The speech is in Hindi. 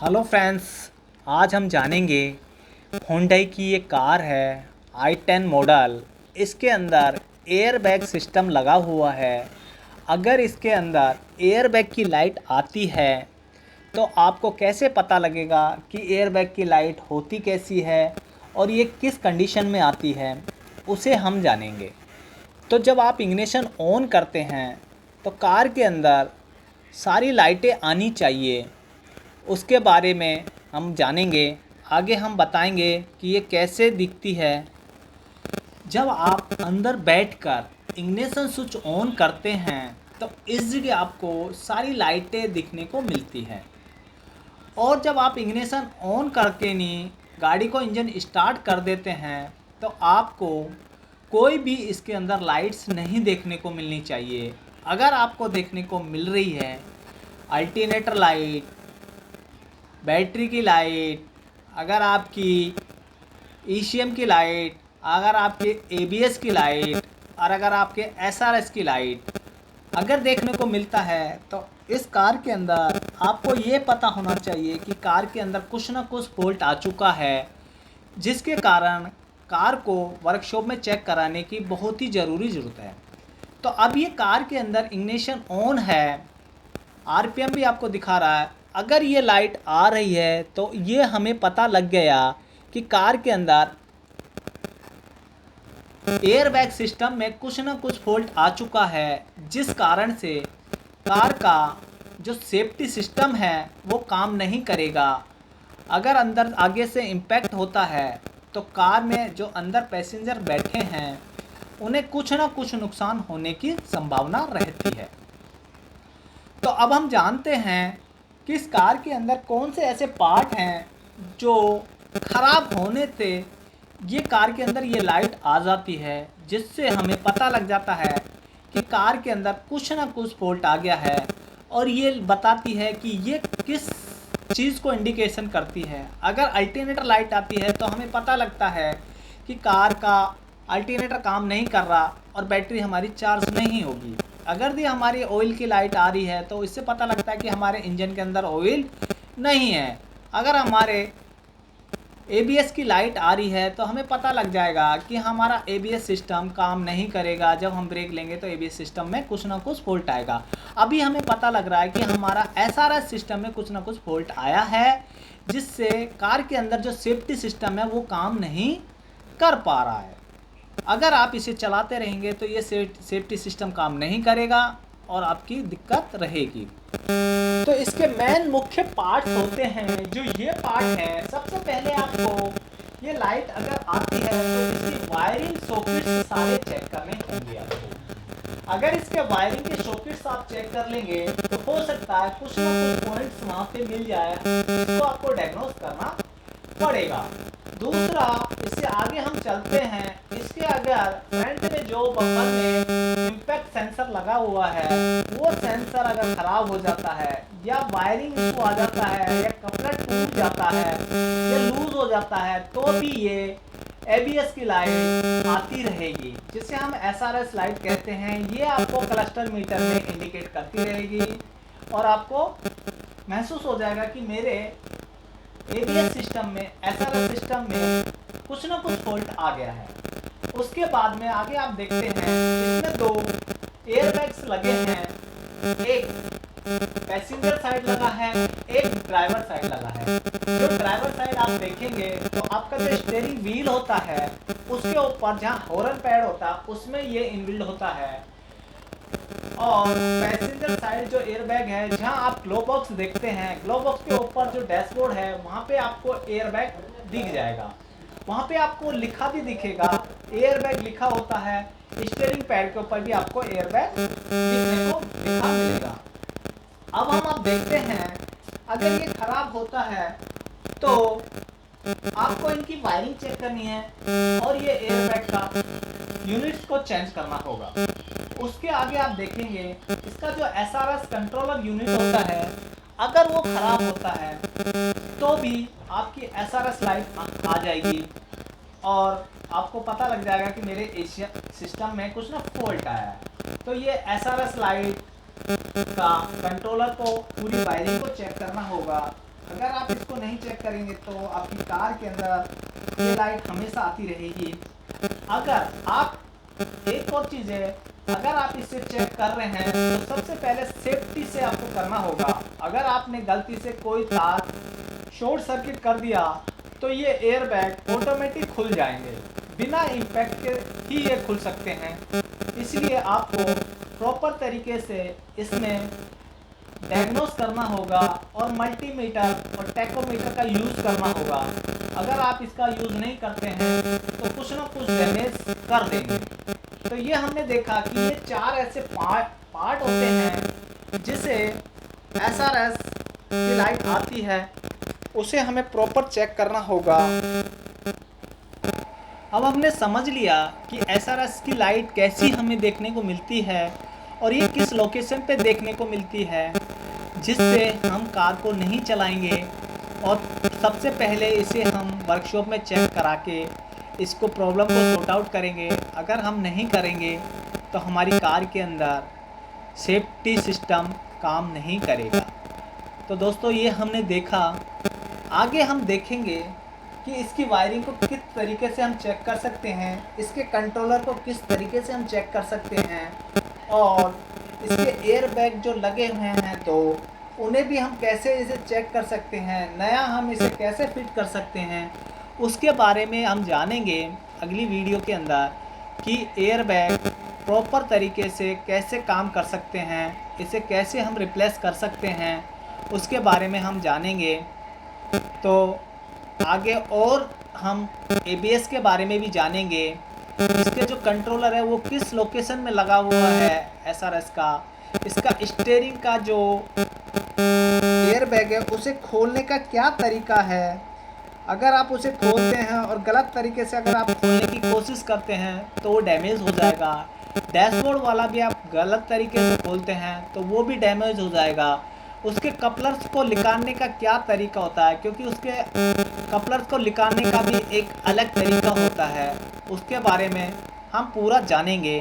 हेलो फ्रेंड्स, आज हम जानेंगे Hyundai की ये कार है i10 मॉडल। इसके अंदर एयरबैग सिस्टम लगा हुआ है। अगर इसके अंदर एयरबैग की लाइट आती है तो आपको कैसे पता लगेगा कि एयरबैग की लाइट होती कैसी है और ये किस कंडीशन में आती है, उसे हम जानेंगे। तो जब आप इग्निशन ऑन करते हैं तो कार के अंदर सारी लाइटें आनी चाहिए, उसके बारे में हम जानेंगे। आगे हम बताएंगे कि ये कैसे दिखती है। जब आप अंदर बैठकर इग्निशन स्विच ऑन करते हैं तो इजीली आपको सारी लाइटें दिखने को मिलती हैं। और जब आप इग्निशन ऑन करके नहीं गाड़ी को इंजन स्टार्ट कर देते हैं तो आपको कोई भी इसके अंदर लाइट्स नहीं देखने को मिलनी चाहिए। अगर आपको देखने को मिल रही है अल्टरनेटर लाइट, बैटरी की लाइट, अगर आपकी ईसीएम की लाइट, अगर आपके एबीएस की लाइट और अगर आपके एसआरएस की लाइट अगर देखने को मिलता है तो इस कार के अंदर आपको ये पता होना चाहिए कि कार के अंदर कुछ ना कुछ फॉल्ट आ चुका है, जिसके कारण कार को वर्कशॉप में चेक कराने की बहुत ही ज़रूरत है। तो अब ये कार के अंदर इग्निशन ऑन है, आरपीएम भी आपको दिखा रहा है। अगर ये लाइट आ रही है तो ये हमें पता लग गया कि कार के अंदर एयरबैग सिस्टम में कुछ ना कुछ फॉल्ट आ चुका है, जिस कारण से कार का जो सेफ्टी सिस्टम है वो काम नहीं करेगा। अगर अंदर आगे से इम्पैक्ट होता है तो कार में जो अंदर पैसेंजर बैठे हैं उन्हें कुछ ना कुछ नुकसान होने की संभावना रहती है। तो अब हम जानते हैं कि इस कार के अंदर कौन से ऐसे पार्ट हैं जो ख़राब होने से ये कार के अंदर ये लाइट आ जाती है, जिससे हमें पता लग जाता है कि कार के अंदर कुछ ना कुछ फॉल्ट आ गया है। और ये बताती है कि ये किस चीज़ को इंडिकेशन करती है। अगर अल्टरनेटर लाइट आती है तो हमें पता लगता है कि कार का अल्टरनेटर काम नहीं कर रहा और बैटरी हमारी चार्ज नहीं होगी। अगर भी हमारी ऑयल की लाइट आ रही है तो इससे पता लगता है कि हमारे इंजन के अंदर ऑयल नहीं है। अगर हमारे एबीएस की लाइट आ रही है तो हमें पता लग जाएगा कि हमारा एबीएस सिस्टम काम नहीं करेगा। जब हम ब्रेक लेंगे तो एबीएस सिस्टम में कुछ ना कुछ फॉल्ट आएगा। अभी हमें पता लग रहा है कि हमारा एसआरएस सिस्टम में कुछ ना कुछ फॉल्ट आया है, जिससे कार के अंदर जो सेफ्टी सिस्टम है वो काम नहीं कर पा रहा है। अगर आप इसे चलाते रहेंगे तो ये सेफ्टी सिस्टम काम नहीं करेगा और आपकी दिक्कत रहेगी। तो इसके मेन मुख्य पार्ट्स होते हैं जो ये पार्ट है। सबसे पहले आपको ये लाइट अगर आती है तो इसकी वायरिंग सॉकेट्स सारे चेक करने होंगे आपको। अगर इसके वायरिंग के सॉकेट्स आप चेक कर लेंगे तो हो सकता है कुछ ना कुछ पॉइंट्स वहाँ पे मिल जाए, जिसको आपको डायग्नोस करना पड़ेगा। दूसरा, इससे आगे हम चलते हैं, इसके अगर फ्रंट में जो बम्पर में इम्पैक्ट सेंसर लगा हुआ है वो सेंसर अगर खराब हो जाता है या वायरिंग इशू आ जाता है या कपलर टूट जाता है या लूज हो जाता है तो भी ये एबीएस की लाइट आती रहेगी, जिसे हम एसआरएस लाइट कहते हैं। ये आपको क्लस्टर मीटर में इंडिकेट करती रहेगी और आपको महसूस हो जाएगा कि मेरे एबीएस सिस्टम में, एसआरएस सिस्टम में कुछ ना कुछ फॉल्ट आ गया है। उसके बाद में आगे आप देखते हैं इसमें दो एयरबैग्स लगे हैं, एक पैसेंजर साइड लगा है, एक ड्राइवर साइड लगा है। जो ड्राइवर साइड आप देखेंगे तो आपका जो स्टीयरिंग व्हील होता है उसके ऊपर जहाँ हॉर्न पैड होता है उसमें ये इनबिल्ड होता है। और पैसेंजर साइड जो एयरबैग है, जहां आप ग्लो बॉक्स देखते हैं, ग्लो बॉक्स के ऊपर जो डैशबोर्ड है वहां पे आपको एयरबैग दिख जाएगा। वहां पे आपको लिखा भी दिखेगा, एयरबैग लिखा होता है। स्टीयरिंग पैड के ऊपर भी आपको एयरबैग दिखने को दिखा मिलेगा। अब हम आप देखते हैं अगर ये खराब होता है तो आपको इनकी वायरिंग चेक करनी है और ये एयरबैग का यूनिट्स को चेंज करना होगा। उसके आगे आप देखेंगे इसका जो एसआरएस कंट्रोलर यूनिट होता है, अगर वो खराब होता है तो भी आपकी एसआरएस लाइट आ जाएगी और आपको पता लग जाएगा कि मेरे एशिया सिस्टम में कुछ ना फॉल्ट आया है। तो ये एसआरएस लाइट का कंट्रोलर को पूरी वायरिंग को चेक करना होगा अगर आप इसको नहीं चेक करेंगे तो आपकी कार के अंदर ये लाइट हमेशा आती रहेगी। अगर आप एक और चीज़ है, अगर आप इसे चेक कर रहे हैं तो सबसे पहले सेफ्टी से आपको करना होगा। अगर आपने गलती से कोई तार शॉर्ट सर्किट कर दिया तो ये एयर बैग ऑटोमेटिक खुल जाएंगे, बिना इम्पैक्ट के ही ये खुल सकते हैं। इसलिए आपको प्रॉपर तरीके से इसमें डायग्नोस करना होगा और मल्टीमीटर और टैकोमीटर का यूज़ करना होगा। अगर आप इसका यूज़ नहीं करते हैं तो कुछ ना कुछ डैमेज कर देंगे। तो ये हमने देखा कि ये 4 ऐसे पार्ट होते हैं जिसे एसआरएस की लाइट आती है, उसे हमें प्रॉपर चेक करना होगा। अब हमने समझ लिया कि एसआरएस की लाइट कैसी हमें देखने को मिलती है और ये किस लोकेशन पे देखने को मिलती है, जिससे हम कार को नहीं चलाएंगे। और सबसे पहले इसे हम वर्कशॉप में चेक करा के इसको प्रॉब्लम को सॉर्ट आउट करेंगे। अगर हम नहीं करेंगे तो हमारी कार के अंदर सेफ्टी सिस्टम काम नहीं करेगा। तो दोस्तों ये हमने देखा। आगे हम देखेंगे कि इसकी वायरिंग को किस तरीके से हम चेक कर सकते हैं, इसके कंट्रोलर को किस तरीके से हम चेक कर सकते हैं, और इसके एयर बैग जो लगे हुए हैं तो उन्हें भी हम कैसे इसे चेक कर सकते हैं, नया हम इसे कैसे फिट कर सकते हैं, उसके बारे में हम जानेंगे अगली वीडियो के अंदर कि एयर बैग प्रॉपर तरीके से कैसे काम कर सकते हैं, इसे कैसे हम रिप्लेस कर सकते हैं, उसके बारे में हम जानेंगे। तो आगे और हम एबीएस के बारे में भी जानेंगे। इसके जो कंट्रोलर है वो किस लोकेशन में लगा हुआ है एसआरएस का, इसका स्टीयरिंग का जो एयर बैग है उसे खोलने का क्या तरीका है। अगर आप उसे खोलते हैं और गलत तरीके से अगर आप खोलने की कोशिश करते हैं तो वो डैमेज हो जाएगा। डैशबोर्ड वाला भी आप गलत तरीके से खोलते हैं तो वो भी डैमेज हो जाएगा। उसके कपलर्स को निकालने का क्या तरीका होता है, क्योंकि उसके कपलर्स को निकालने का भी एक अलग तरीका होता है, उसके बारे में हम पूरा जानेंगे।